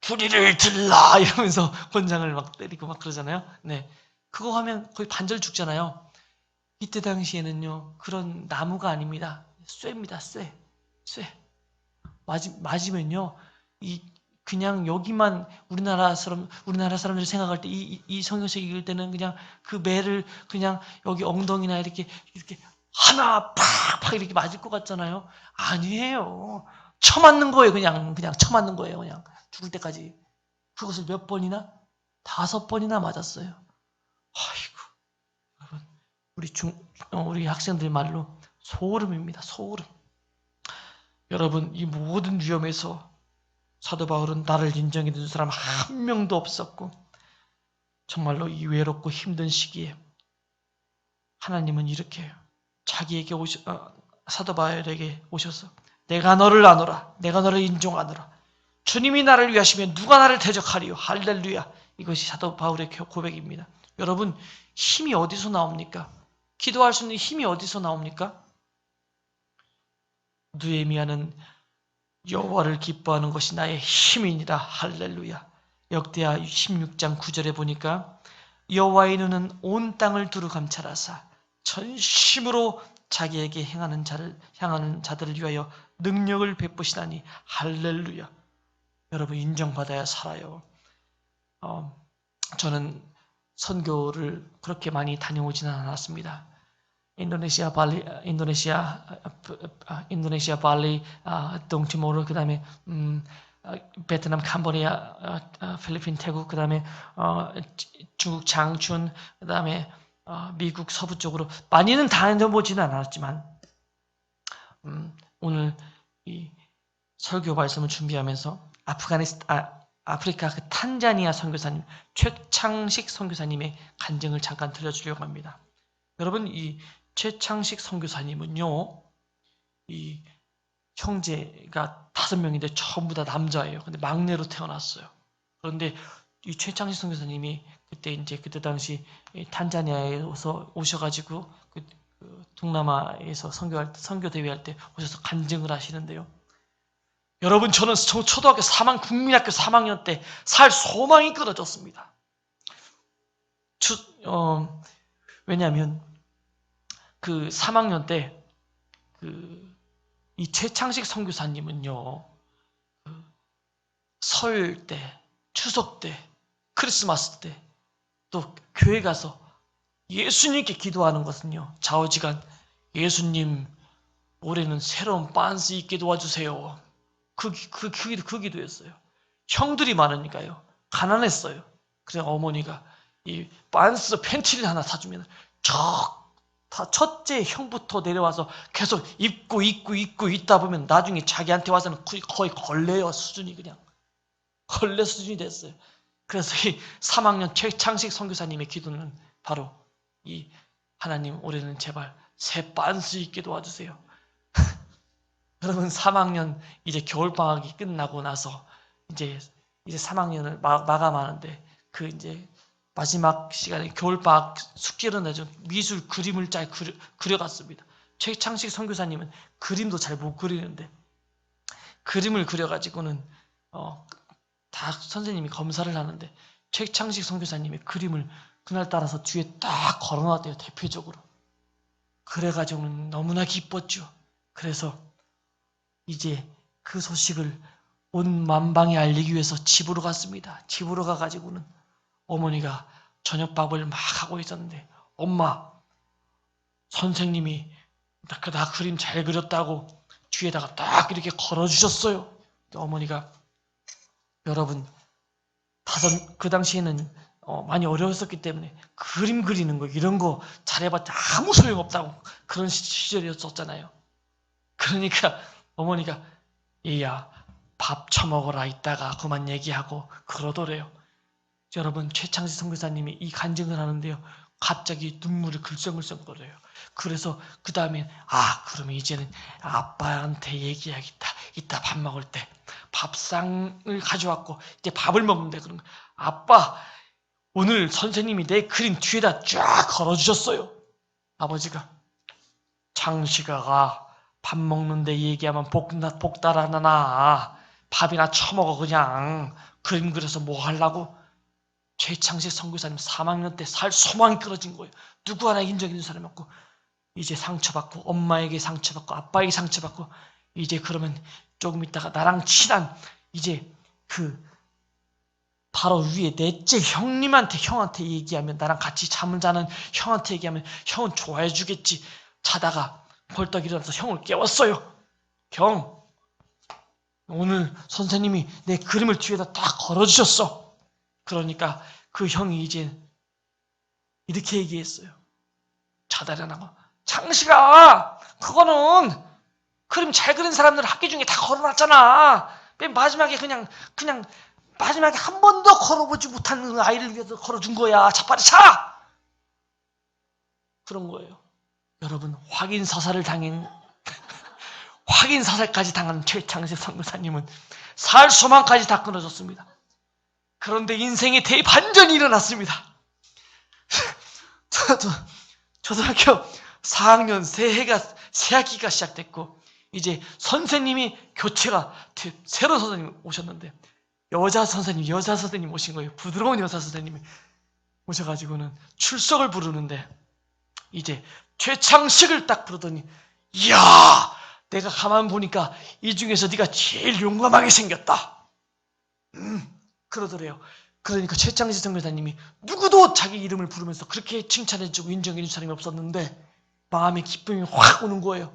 S3: 부리를 들라 이러면서 곤장을 막 때리고 막 그러잖아요. 네. 그거 하면 거의 반절 죽잖아요. 이때 당시에는요. 그런 나무가 아닙니다. 쇠입니다. 쇠. 맞으면요. 그냥 여기만 우리나라 사람들이 생각할 때 이 성경책 읽을 때는 그냥 그 매를 그냥 여기 엉덩이나 이렇게 하나 팍팍 이렇게 맞을 것 같잖아요. 아니에요. 쳐맞는 거예요. 그냥 쳐맞는 거예요. 그냥 죽을 때까지. 그것을 몇 번이나? 5번이나 맞았어요. 아이고, 여러분, 우리 학생들 말로 소름입니다. 소름. 여러분, 이 모든 위험에서 사도 바울은 나를 인정해 준 사람 한 명도 없었고 정말로 이 외롭고 힘든 시기에 하나님은 이렇게 자기에게 사도 바울에게 오셔서 내가 너를 아노라. 내가 너를 인정하노라. 주님이 나를 위하시면 누가 나를 대적하리요. 할렐루야. 이것이 사도 바울의 고백입니다. 여러분 힘이 어디서 나옵니까? 기도할 수 있는 힘이 어디서 나옵니까? 느헤미야는 여호와를 기뻐하는 것이 나의 힘이니라. 할렐루야. 역대하 16장 9절에 보니까 여호와의 눈은 온 땅을 두루 감찰하사 전심으로 자기에게 향하는 자들을 위하여 능력을 베푸시다니. 할렐루야. 여러분 인정받아야 살아요. 저는 선교를 그렇게 많이 다녀오지는 않았습니다. 인도네시아 발리, 동티모르, 그다음에 베트남, 캄보디아, 필리핀, 태국, 그다음에 중국 장춘, 그다음에 미국 서부 쪽으로 많이는 다녀보지는 않았지만 오늘 이 설교 말씀을 준비하면서 아프리카 그 탄자니아 선교사님 최창식 선교사님의 간증을 잠깐 들려주려고 합니다. 여러분 이 최창식 선교사님은요, 이 형제가 5명인데 전부 다 남자예요. 근데 막내로 태어났어요. 그런데 이 최창식 선교사님이 그때 당시 탄자니아에서 오셔가지고 그 동남아에서 선교 대회할 때 오셔서 간증을 하시는데요. 여러분 저는 초등학교 국민학교 3학년 때 살 소망이 끊어졌습니다. 왜냐하면 그 3학년 때 이 최창식 선교사님은요, 설 때, 추석 때, 크리스마스 때 또 교회 가서 예수님께 기도하는 것은요, 좌우지간 예수님 올해는 새로운 빤스 있게 도와주세요. 그 기도였어요. 형들이 많으니까요. 가난했어요. 그래서 어머니가 이 빤스 팬티를 하나 사주면 다 첫째 형부터 내려와서 계속 입고 있다 보면 나중에 자기한테 와서는 거의 걸레요 수준이 그냥 걸레 수준이 됐어요. 그래서 이 3학년 최창식 선교사님의 기도는 바로 이 하나님 올해는 제발 새 빤스 입게 도와주세요. 여러분 3학년 이제 겨울방학이 끝나고 나서 이제 3학년을 마감하는데 그 이제 마지막 시간에 겨울방학 숙제로 내준 미술 그림을 잘 그려갔습니다. 최창식 선교사님은 그림도 잘 못 그리는데 그림을 그려가지고는 다 선생님이 검사를 하는데 최창식 선교사님의 그림을 그날 따라서 뒤에 딱 걸어놨대요. 대표적으로. 그래가지고는 너무나 기뻤죠. 그래서 이제 그 소식을 온 만방에 알리기 위해서 집으로 갔습니다. 집으로 가가지고는 어머니가 저녁밥을 막 하고 있었는데, 엄마, 선생님이 나 그림 잘 그렸다고 뒤에다가 딱 이렇게 걸어주셨어요. 어머니가, 여러분, 그 당시에는 많이 어려웠었기 때문에 그림 그리는 거 이런 거 잘해봤자 아무 소용없다고 그런 시절이었었잖아요. 그러니까 어머니가 얘야 밥 처먹어라 이따가 그만 얘기하고 그러더래요. 여러분, 최창식 선교사님이 이 간증을 하는데요, 갑자기 눈물이 글썽글썽 거려요. 그래서 그 다음에 그러면 이제는 아빠한테 얘기해야겠다. 이따 밥 먹을 때 밥상을 가져왔고 이제 밥을 먹는데, 그런 거, 아빠 오늘 선생님이 내 그림 뒤에다 쫙 걸어주셨어요. 아버지가, 창식아가 밥 먹는데 얘기하면 복 달아나나, 밥이나 처먹어. 그냥 그림 그려서 뭐 하려고. 최창식 선교사님 3학년 때 살 소망이 끊어진 거예요. 누구 하나 인정 있는 사람이 없고, 이제 상처받고 엄마에게 상처받고 아빠에게 상처받고, 이제 그러면 조금 있다가 나랑 친한 이제 바로 위에 넷째 형한테 얘기하면, 나랑 같이 잠을 자는 형한테 얘기하면 형은 좋아해 주겠지. 자다가 벌떡 일어나서 형을 깨웠어요. 형, 오늘 선생님이 내 그림을 뒤에다 딱 걸어주셨어. 그러니까 그 형이 이제 이렇게 얘기했어요. 자다 일어나고, 창식아, 그거는 그림 잘 그린 사람들 학교 중에 다 걸어놨잖아. 맨 마지막에 그냥 마지막에 한 번도 걸어보지 못한 아이를 위해서 걸어준 거야. 자빨리 차! 그런 거예요. 여러분, 확인사살까지 당한 최창식 선교사님은 살 소망까지 다 끊어졌습니다. 그런데 인생의 대반전이 일어났습니다. 초등학교 4학년 새학기가 시작됐고, 이제 선생님이 교체가 새로운 선생님이 오셨는데, 여자 선생님 오신 거예요. 부드러운 여자 선생님이 오셔가지고는 출석을 부르는데, 이제 최창식을 딱 부르더니, 이야, 내가 가만 보니까 이 중에서 네가 제일 용감하게 생겼다. 그러더래요. 그러니까 최창식 선교사님이 누구도 자기 이름을 부르면서 그렇게 칭찬해주고 인정해준 사람이 없었는데 마음에 기쁨이 확 오는 거예요.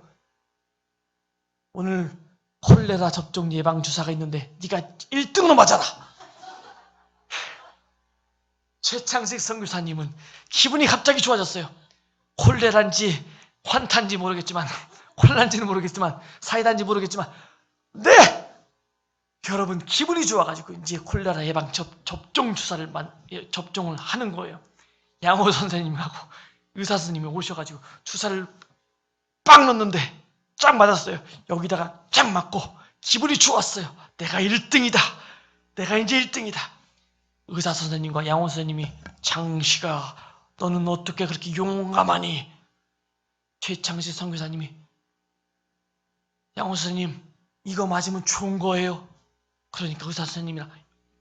S3: 오늘 콜레라 접종 예방 주사가 있는데 네가 1등으로 맞아라. 최창식 선교사님은 기분이 갑자기 좋아졌어요. 콜레라인지 환타인지 모르겠지만, 콜레라인지는 모르겠지만 사이다인지 모르겠지만, 네! 여러분, 기분이 좋아가지고 이제 콜레라 예방 접종 주사를 접종을 하는 거예요. 양호 선생님하고 의사 선생님이 오셔가지고 주사를 빵 넣는데 쫙 맞았어요. 여기다가 쫙 맞고 기분이 좋았어요. 내가 1등이다. 내가 이제 1등이다. 의사 선생님과 양호 선생님이, 창식아, 너는 어떻게 그렇게 용감하니? 최창식 선교사님이, 양호 선생님, 이거 맞으면 좋은 거예요. 그러니까 의사 선생님이랑,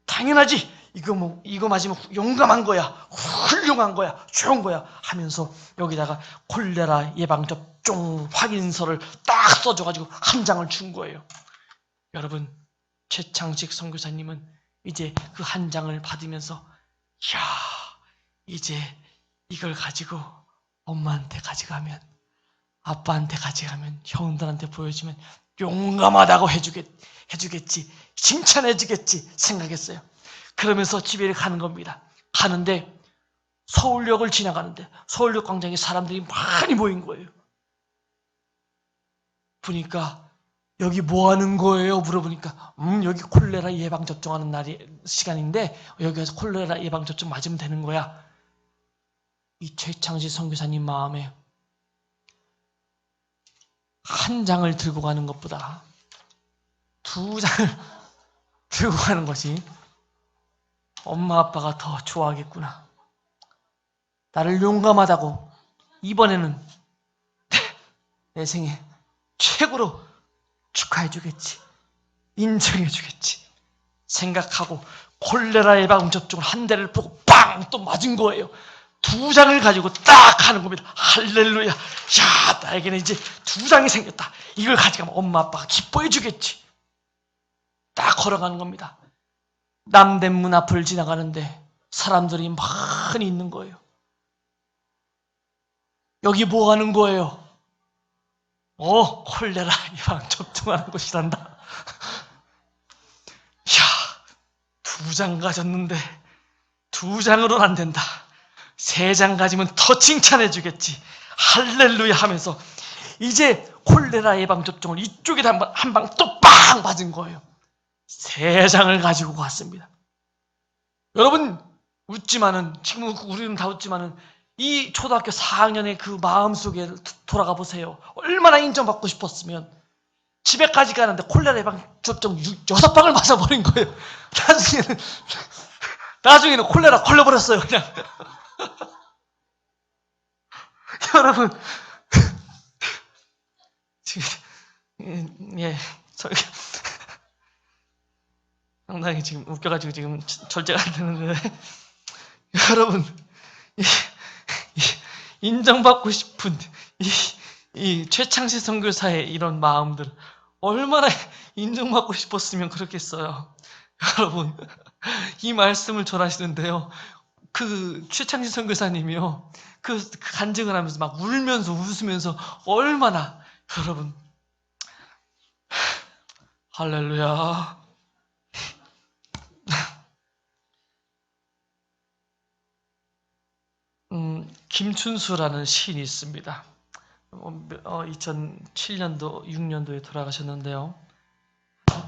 S3: 당연하지. 이거 맞으면 용감한 거야. 훌륭한 거야. 좋은 거야. 하면서 여기다가 콜레라 예방접종 확인서를 딱 써줘가지고 한 장을 준 거예요. 여러분, 최창식 선교사님은 이제 그 한 장을 받으면서, 야, 이제 이걸 가지고 엄마한테 가져가면, 아빠한테 가져가면, 형들한테 보여주면 용감하다고 해주겠지, 칭찬해주겠지 생각했어요. 그러면서 집에 가는 겁니다. 가는데 서울역을 지나가는데 서울역 광장에 사람들이 많이 모인 거예요. 보니까 여기 뭐 하는 거예요? 물어보니까 여기 콜레라 예방 접종하는 시간인데 여기 가서 콜레라 예방 접종 맞으면 되는 거야. 이 최창식 선교사님 마음에 한 장을 들고 가는 것보다 2장을 들고 가는 것이 엄마 아빠가 더 좋아하겠구나. 나를 용감하다고 이번에는 내 생에 최고로 축하해 주겠지. 인정해 주겠지. 생각하고 콜레라 예방 접종을 한 대를 보고 빵! 또 맞은 거예요. 2장을 가지고 딱 하는 겁니다. 할렐루야. 야, 나에게는 이제 2장이 생겼다. 이걸 가져가면 엄마 아빠가 기뻐해 주겠지. 딱 걸어가는 겁니다. 남대 문 앞을 지나가는데 사람들이 많이 있는 거예요. 여기 뭐 하는 거예요? 콜레라 예방 접종하는 곳이란다. 야, 2장 가졌는데 2장으로는 안 된다. 3장 가지면 더 칭찬해 주겠지. 할렐루야 하면서 이제 콜레라 예방 접종을 이쪽에다 한 방 또 빵 맞은 거예요. 3장을 가지고 갔습니다. 여러분 웃지만은 지금 우리는 다 웃지만은 이 초등학교 4학년의 그 마음속에 돌아가 보세요. 얼마나 인정받고 싶었으면 집에까지 가는데 콜레라 예방 접종 6방을 맞아버린 거예요. 나중에는 콜레라 걸려버렸어요. 그냥. 여러분 지금 상당히 지금 웃겨가지고 지금 절제가 안 되는데 여러분 인정받고 싶은 이 최창시 선교사의 이런 마음들 얼마나 인정받고 싶었으면 그렇겠어요. 여러분 이 말씀을 전하시는데요. 그 최창시 선교사님이요. 그 간증을 하면서 막 울면서 웃으면서 얼마나 여러분 할렐루야. 김춘수라는 시인이 있습니다. 2007년도, 6년도에 돌아가셨는데요.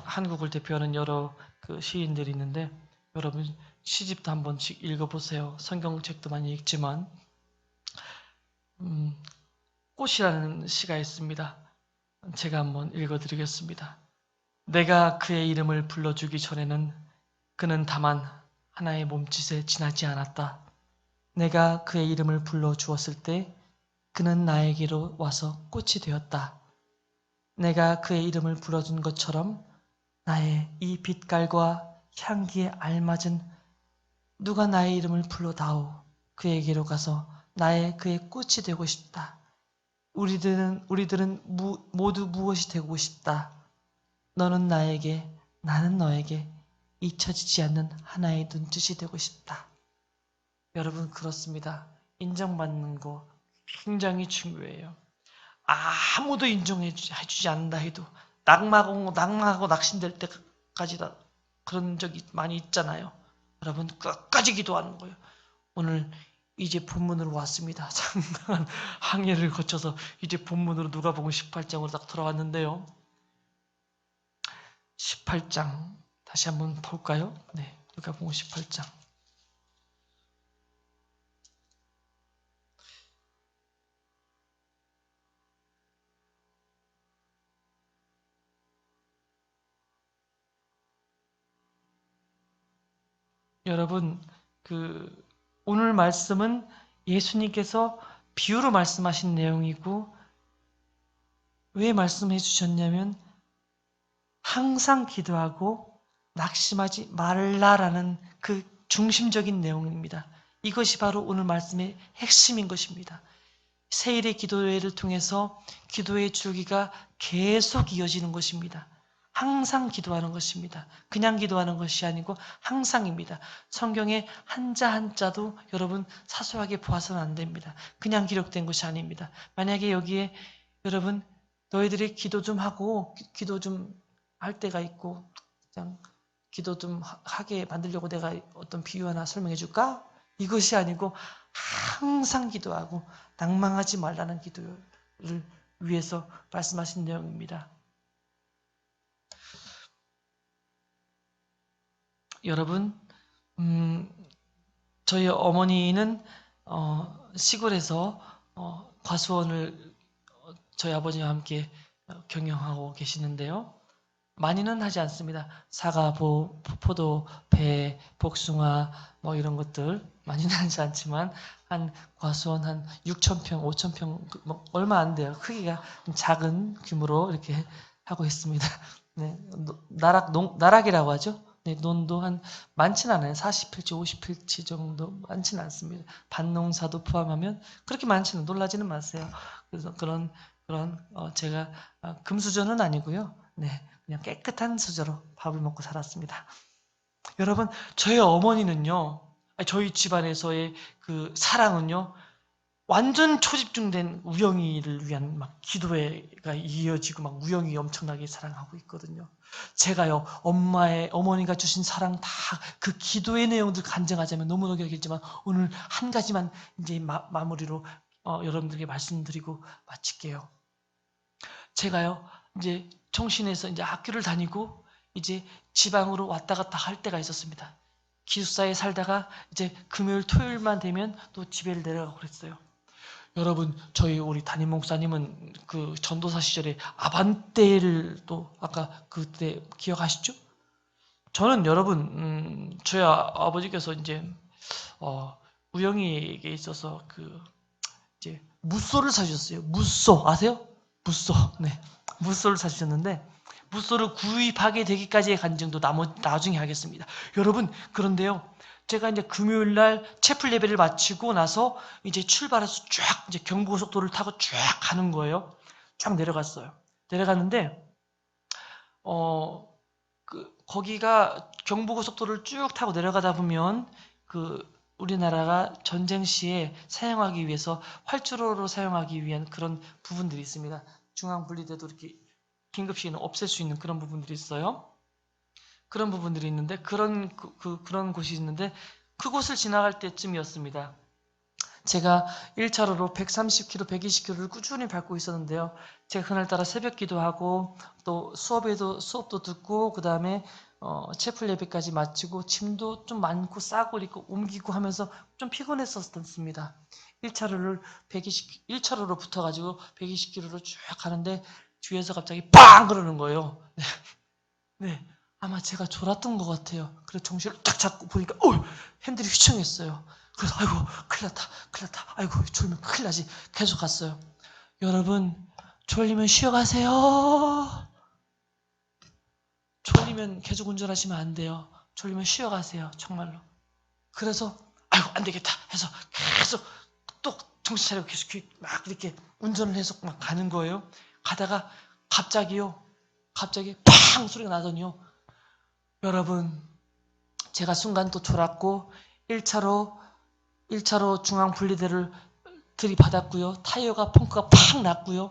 S3: 한국을 대표하는 여러 그 시인들이 있는데 여러분 시집도 한 번씩 읽어보세요. 성경책도 많이 읽지만 꽃이라는 시가 있습니다. 제가 한번 읽어드리겠습니다. 내가 그의 이름을 불러주기 전에는 그는 다만 하나의 몸짓에 지나지 않았다. 내가 그의 이름을 불러주었을 때 그는 나에게로 와서 꽃이 되었다. 내가 그의 이름을 불러준 것처럼 나의 이 빛깔과 향기에 알맞은 누가 나의 이름을 불러다오. 그에게로 가서 그의 꽃이 되고 싶다. 우리들은 모두 무엇이 되고 싶다. 너는 나에게, 나는 너에게 잊혀지지 않는 하나의 눈짓이 되고 싶다. 여러분 그렇습니다. 인정받는 거 굉장히 중요해요. 아무도 인정해주지 않는다 해도 낙마하고 낙심될 때까지 다 그런 적이 많이 있잖아요. 여러분 끝까지 기도하는 거예요. 오늘 이제 본문으로 왔습니다. 상당한 항해를 거쳐서 이제 본문으로 누가복음 18장으로 딱 들어왔는데요. 18장 다시 한번 볼까요? 네, 누가복음 18장. 여러분 오늘 말씀은 예수님께서 비유로 말씀하신 내용이고 왜 말씀해 주셨냐면 항상 기도하고 낙심하지 말라라는 그 중심적인 내용입니다. 이것이 바로 오늘 말씀의 핵심인 것입니다. 세일의 기도회를 통해서 기도의 줄기가 계속 이어지는 것입니다. 항상 기도하는 것입니다. 그냥 기도하는 것이 아니고 항상입니다. 성경의 한자 한자도 여러분 사소하게 보아서는 안 됩니다. 그냥 기록된 것이 아닙니다. 만약에 여기에 여러분 너희들이 기도 좀 하고 기도 좀 할 때가 있고 그냥 기도 좀 하게 만들려고 내가 어떤 비유 하나 설명해 줄까? 이것이 아니고 항상 기도하고 낭망하지 말라는 기도를 위해서 말씀하신 내용입니다. 여러분, 저희 어머니는 시골에서 과수원을 저희 아버지와 함께 경영하고 계시는데요. 많이는 하지 않습니다. 사과, 포도, 배, 복숭아 뭐 이런 것들 많이는 하지 않지만 한 과수원 한 6,000평, 5,000평 뭐 얼마 안 돼요. 크기가 작은 규모로 이렇게 하고 있습니다. 네, 나락이라고 하죠. 네, 논도 한 많지는 않아요. 40필지, 50필지 정도 많지는 않습니다. 밭농사도 포함하면 그렇게 많지는 놀라지는 마세요. 그래서 제가 금수저는 아니고요. 네, 그냥 깨끗한 수저로 밥을 먹고 살았습니다. 여러분, 저희 어머니는요, 저희 집안에서의 그 사랑은요, 완전 초집중된 우영이를 위한 막 기도가 이어지고 막 우영이 엄청나게 사랑하고 있거든요. 제가요, 어머니가 주신 사랑 다 그 기도의 내용들 간증하자면 너무너무 길지만 오늘 한 가지만 이제 마무리로 여러분들에게 말씀드리고 마칠게요. 제가요, 이제 청신에서 이제 학교를 다니고 이제 지방으로 왔다 갔다 할 때가 있었습니다. 기숙사에 살다가 이제 금요일, 토요일만 되면 또 집에를 내려가고 그랬어요. 여러분, 우리 담임 목사님은 그 전도사 시절에 아반떼를 또 아까 그때 기억하시죠? 저는 여러분, 저희 아버지께서 이제 우영이에게 있어서 이제 무쏘를 사주셨어요. 무쏘 아세요? 무쏘. 네, 무쏘를 사주셨는데 무쏘를 구입하게 되기까지의 간증도 나중에 하겠습니다. 여러분, 그런데요. 제가 이제 금요일 날 채플 예배를 마치고 나서 이제 출발해서 쫙 이제 경부고속도로를 타고 쫙 가는 거예요. 쫙 내려갔어요. 내려갔는데 거기가 경부고속도로를 쭉 타고 내려가다 보면 우리나라가 전쟁 시에 사용하기 위해서 활주로로 사용하기 위한 그런 부분들이 있습니다. 중앙 분리대도 이렇게 긴급시에는 없앨 수 있는 그런 부분들이 있어요. 그런 부분들이 있는데 그런 곳이 있는데 그곳을 지나갈 때쯤이었습니다. 제가 1차로로 130km, 120km를 꾸준히 밟고 있었는데요. 제가 그날따라 새벽 기도하고 또 수업도 듣고 그 다음에 채플 예배까지 마치고 짐도 좀 많고 싸고 이렇게 옮기고 하면서 좀 피곤했었습니다. 1차로로 붙어가지고 120km로 쭉 가는데 뒤에서 갑자기 빵! 그러는 거예요. 네. 아마 제가 졸았던 것 같아요. 그래서 정신을 딱 잡고 보니까 핸들이 휘청했어요. 그래서 아이고 큰일 났다. 아이고 졸면 큰일 나지. 계속 갔어요. 여러분, 졸리면 쉬어가세요. 졸리면 계속 운전하시면 안 돼요. 졸리면 쉬어가세요. 정말로. 그래서 아이고 안 되겠다 해서 계속 또 정신 차리고 계속 막 이렇게 운전을 해서 막 가는 거예요. 가다가 갑자기 팡 소리가 나더니요. 여러분, 제가 순간 또 졸았고 1차로 중앙 분리대를 들이받았고요. 타이어가 펑크가 팍 났고요.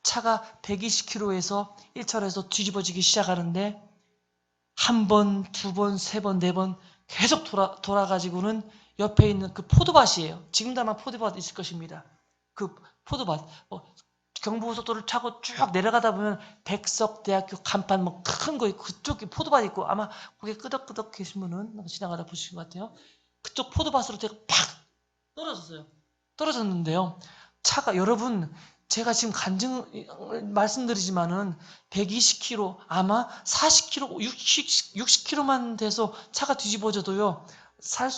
S3: 차가 120km에서 1차로에서 뒤집어지기 시작하는데 한 번, 두 번, 세 번, 네 번 계속 돌아가지고는 옆에 있는 그 포도밭이에요. 지금도 아마 포도밭 있을 것입니다. 그 포도밭. 경부고속도로를 타고 쭉 내려가다 보면 백석대학교 간판 큰 거 있고 그쪽에 포도밭 있고 아마 거기 끄덕끄덕 계신 분은 지나가다 보신 것 같아요. 그쪽 포도밭으로 제가 팍 떨어졌는데요. 차가 여러분 제가 지금 말씀드리지만은 120km 아마 40km 60km만 돼서 차가 뒤집어져도요 살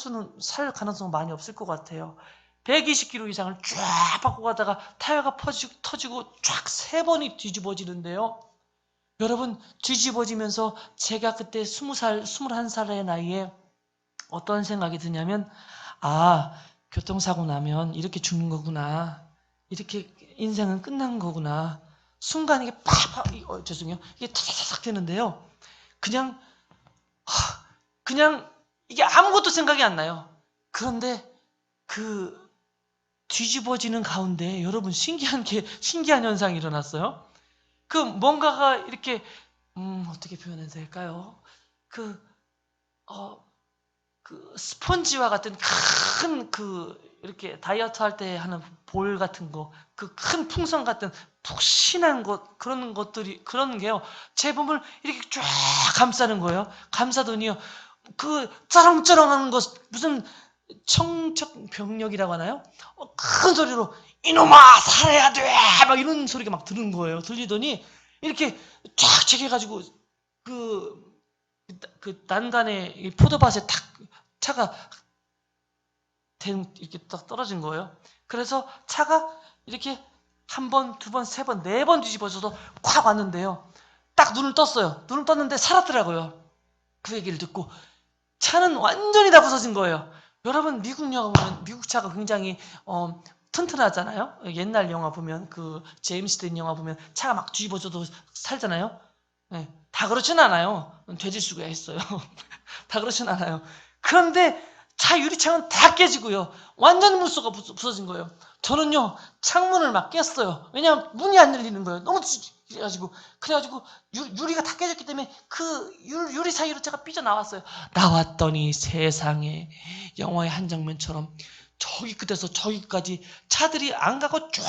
S3: 가능성은 많이 없을 것 같아요. 120km 이상을 쫙 받고 가다가 타이어가 터지고 쫙 3번이 뒤집어지는데요. 여러분, 뒤집어지면서 제가 그때 20살, 21살의 나이에 어떤 생각이 드냐면 교통사고 나면 이렇게 죽는 거구나. 이렇게 인생은 끝난 거구나. 순간 이게 죄송해요. 이게 탁탁탁 되는데요. 그냥 이게 아무것도 생각이 안 나요. 그런데 뒤집어지는 가운데 여러분 신기한 현상이 일어났어요. 뭔가가 이렇게 어떻게 표현해야 될까요? 스펀지와 같은 큰 이렇게 다이어트 할 때 하는 볼 같은 거, 큰 풍선 같은 푹신한 그런 게요. 제 몸을 이렇게 쫙 감싸는 거예요. 감싸더니요. 쩌렁쩌렁하는 것 무슨 청척병력이라고 하나요? 큰 소리로 이놈아 살아야 돼! 막 이런 소리가 막 들은 거예요. 들리더니 이렇게 쫙 check해가지고 난간에 포도밭에 차가 이렇게 딱 떨어진 거예요. 그래서 차가 이렇게 한 번, 두 번, 세 번, 네 번 뒤집어져서 콱 왔는데요. 딱 눈을 떴어요. 눈을 떴는데 살았더라고요. 그 얘기를 듣고 차는 완전히 다 부서진 거예요. 여러분 미국 영화 보면 미국 차가 굉장히 튼튼하잖아요. 옛날 영화 보면 그 제임스 딘 영화 보면 차가 막 뒤집어져도 살잖아요. 네, 다 그렇진 않아요. 되질 수가 있어요. 다 그렇진 않아요. 그런데 차 유리창은 다 깨지고요. 완전 물소가 부서진 거예요. 저는요 창문을 막 깼어요. 왜냐하면 문이 안 열리는 거예요. 너무 그래가지고 유리가 다 깨졌기 때문에 그 유리 사이로 제가 삐져나왔어요. 나왔더니 세상에 영화의 한 장면처럼 저기 끝에서 저기까지 차들이 안 가고 쫙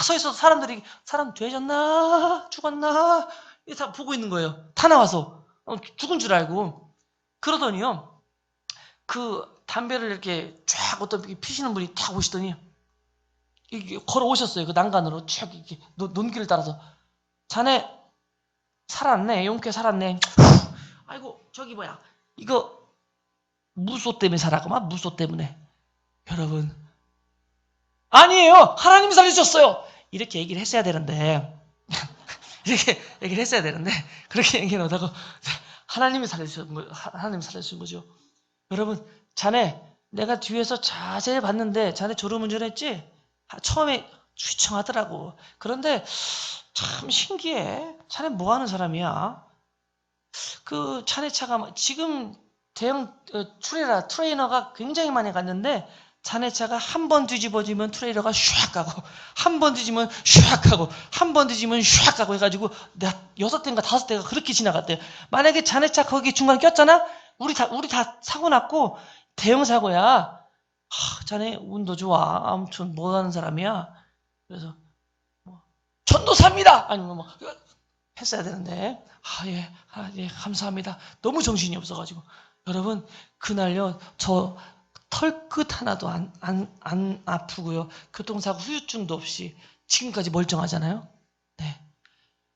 S3: 서 있어서 사람들이 사람 되졌나 죽었나 이게 다 보고 있는 거예요. 다 나와서 죽은 줄 알고. 그러더니요 그 담배를 이렇게 쫙 어떤 피시는 분이 탁 오시더니 이렇게 걸어오셨어요. 그 난간으로 쭉 이렇게 논길을 따라서. 자네 살았네. 용케 살았네. 아이고 저기 뭐야 이거 무소 때문에 살았구만. 무소 때문에. 여러분 아니에요. 하나님이 살리셨어요. 이렇게 얘기를 했어야 되는데 이렇게 얘기를 했어야 되는데 그렇게 얘기를 못하고 하나님이 살려주신 거죠. 여러분 자네 내가 뒤에서 자세히 봤는데 자네 졸음운전했지? 처음에 휘청하더라고. 그런데 참 신기해. 자네 뭐 하는 사람이야? 그 자네 차가 지금 대형 트레이너가 굉장히 많이 갔는데 자네 차가 한 번 뒤집어지면 트레이너가 슉 가고 한 번 뒤집으면 슉 가고 한 번 뒤집으면 슉 가고 해가지고 내가 6대인가 5대가 그렇게 지나갔대요. 만약에 자네 차 거기 중간에 꼈잖아? 우리 다 사고 났고 대형 사고야. 자네 운도 좋아. 아무튼 뭐 하는 사람이야? 그래서 뭐 전도사입니다. 아니면 뭐 했어야 되는데 예, 감사합니다. 너무 정신이 없어가지고 여러분 그날요 저 털끝 하나도 안 아프고요. 교통사고 후유증도 없이 지금까지 멀쩡하잖아요. 네.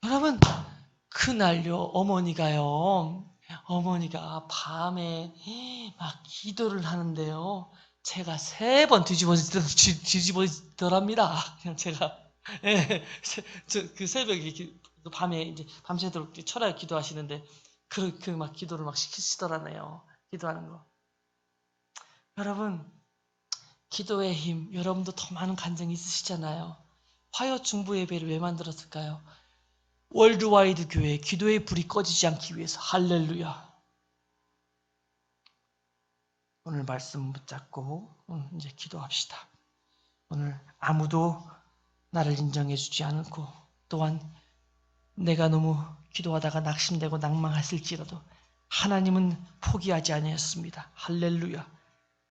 S3: 여러분 그날요 어머니가 밤에 막 기도를 하는데요. 제가 3번 뒤집어지더랍니다. 그냥 제가 그 새벽에 밤에 이제 밤새도록 철야에 기도하시는데 그 막 기도를 막 시키시더라네요. 기도하는 거. 여러분 기도의 힘, 여러분도 더 많은 간증이 있으시잖아요. 화요 중보 예배를 왜 만들었을까요? 월드와이드 교회 기도의 불이 꺼지지 않기 위해서. 할렐루야. 오늘 말씀 붙잡고 이제 기도합시다. 오늘 아무도 나를 인정해 주지 않고 또한 내가 너무 기도하다가 낙심되고 낭망했을지라도 하나님은 포기하지 아니했습니다. 할렐루야.